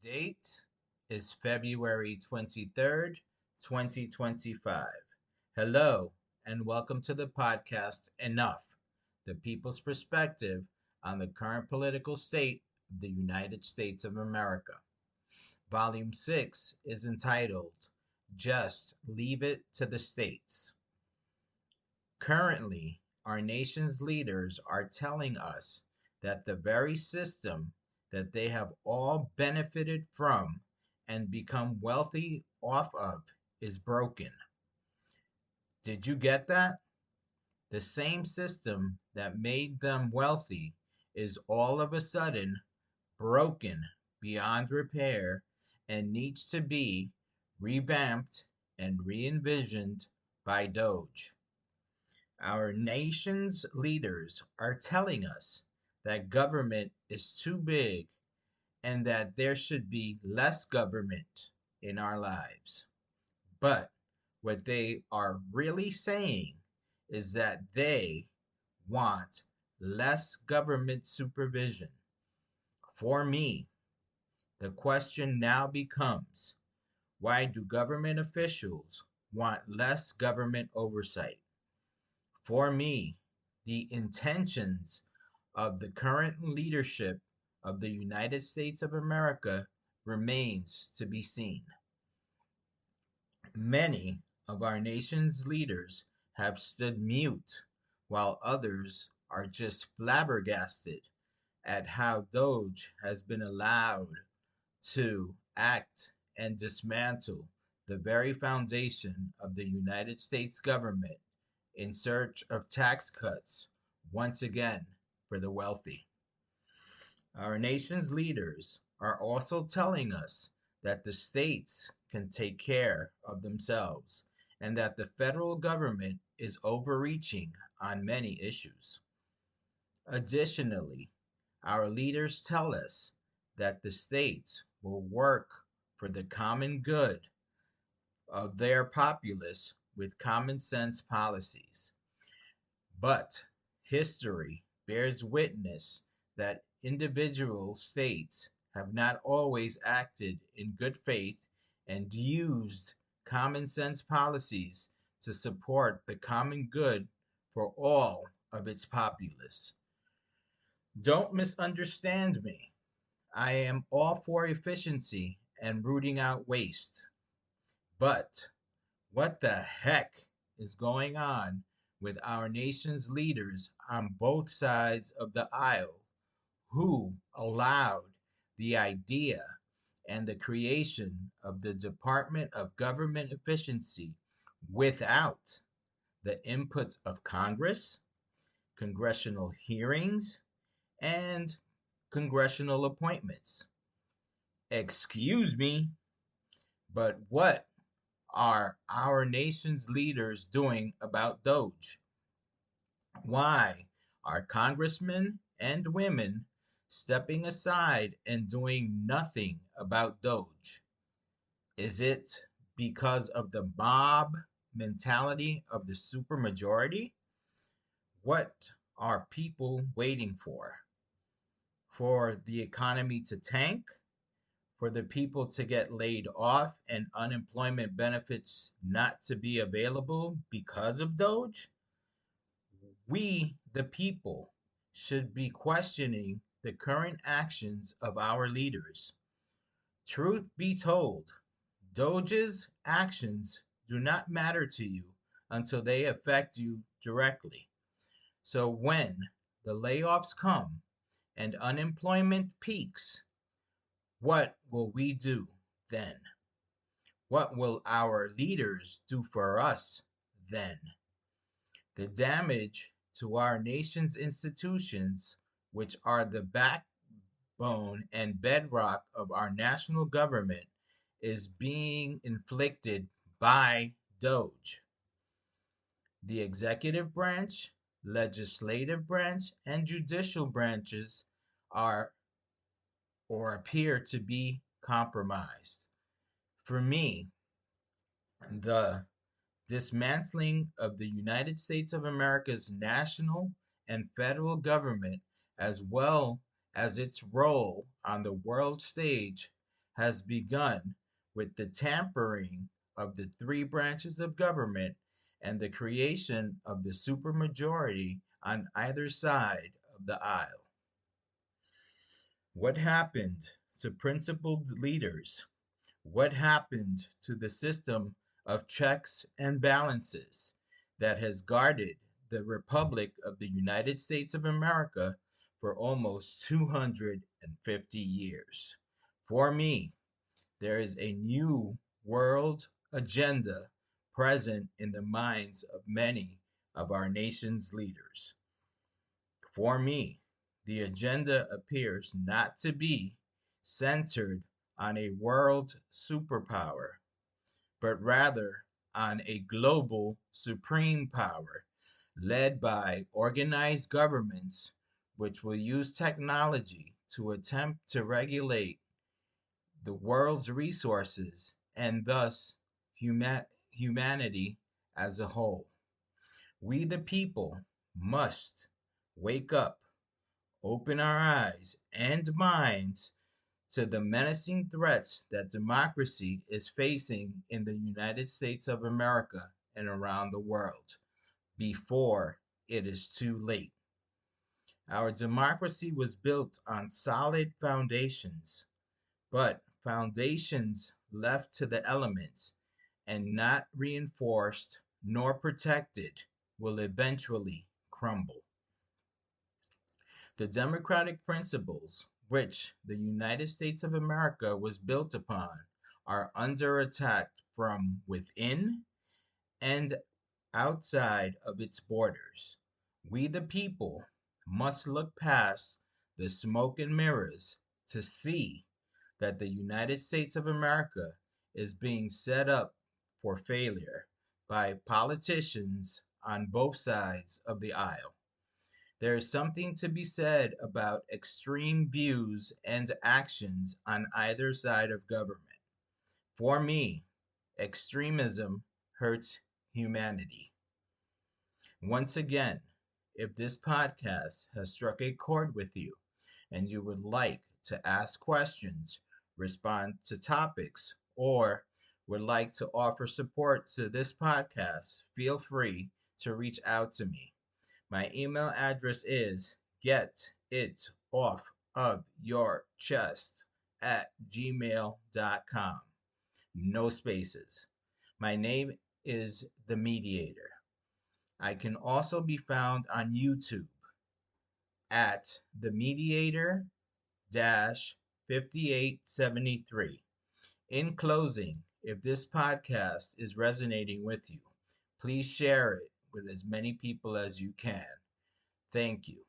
Date is February 23rd, 2025. Hello, and welcome to the podcast Enough, the People's Perspective on the Current Political State of the United States of America. Volume 6 is entitled Just Leave It to the States. Currently, our nation's leaders are telling us that the very system that they have all benefited from and become wealthy off of is broken. Did you get that? The same system that made them wealthy is all of a sudden broken beyond repair and needs to be revamped and re envisioned by Doge. Our nation's leaders are telling us that government is too big and that there should be less government in our lives. But what they are really saying is that they want less government supervision. For me, the question now becomes, why do government officials want less government oversight? For me, the intentions of the current leadership of the United States of America remains to be seen. Many of our nation's leaders have stood mute, while others are just flabbergasted at how Doge has been allowed to act and dismantle the very foundation of the United States government in search of tax cuts, once again for the wealthy. Our nation's leaders are also telling us that the states can take care of themselves and that the federal government is overreaching on many issues. Additionally, our leaders tell us that the states will work for the common good of their populace with common sense policies. But history bears witness that individual states have not always acted in good faith and used common sense policies to support the common good for all of its populace. Don't misunderstand me. I am all for efficiency and rooting out waste. But what the heck is going on with our nation's leaders on both sides of the aisle who allowed the idea and the creation of the Department of Government Efficiency without the input of Congress, congressional hearings, and congressional appointments? Excuse me, but what are our nation's leaders doing about Doge? Why are congressmen and women stepping aside and doing nothing about Doge? Is it because of the mob mentality of the supermajority? What are people waiting for? For the economy to tank? For the people to get laid off and unemployment benefits not to be available because of Doge? We, the people, should be questioning the current actions of our leaders. Truth be told, Doge's actions do not matter to you until they affect you directly. So when the layoffs come and unemployment peaks, what will we do then? What will our leaders do for us then? The damage to our nation's institutions, which are the backbone and bedrock of our national government, is being inflicted by Doge. The executive branch, legislative branch, and judicial branches are or appear to be compromised. For me, the dismantling of the United States of America's national and federal government, as well as its role on the world stage, has begun with the tampering of the three branches of government and the creation of the supermajority on either side of the aisle. What happened to principled leaders? What happened to the system of checks and balances that has guarded the Republic of the United States of America for almost 250 years? For me, there is a new world agenda present in the minds of many of our nation's leaders. For me, the agenda appears not to be centered on a world superpower, but rather on a global supreme power led by organized governments which will use technology to attempt to regulate the world's resources and thus humanity as a whole. We, the people, must wake up, open our eyes and minds to the menacing threats that democracy is facing in the United States of America and around the world before it is too late. Our democracy was built on solid foundations, but foundations left to the elements and not reinforced nor protected will eventually crumble. The democratic principles which the United States of America was built upon are under attack from within and outside of its borders. We, the people, must look past the smoke and mirrors to see that the United States of America is being set up for failure by politicians on both sides of the aisle. There is something to be said about extreme views and actions on either side of government. For me, extremism hurts humanity. Once again, if this podcast has struck a chord with you and you would like to ask questions, respond to topics, or would like to offer support to this podcast, feel free to reach out to me. My email address is getitoffofyourchest at gmail.com. No spaces. My name is The Mediator. I can also be found on YouTube at The Mediator 5873. In closing, if this podcast is resonating with you, please share it with as many people as you can. Thank you.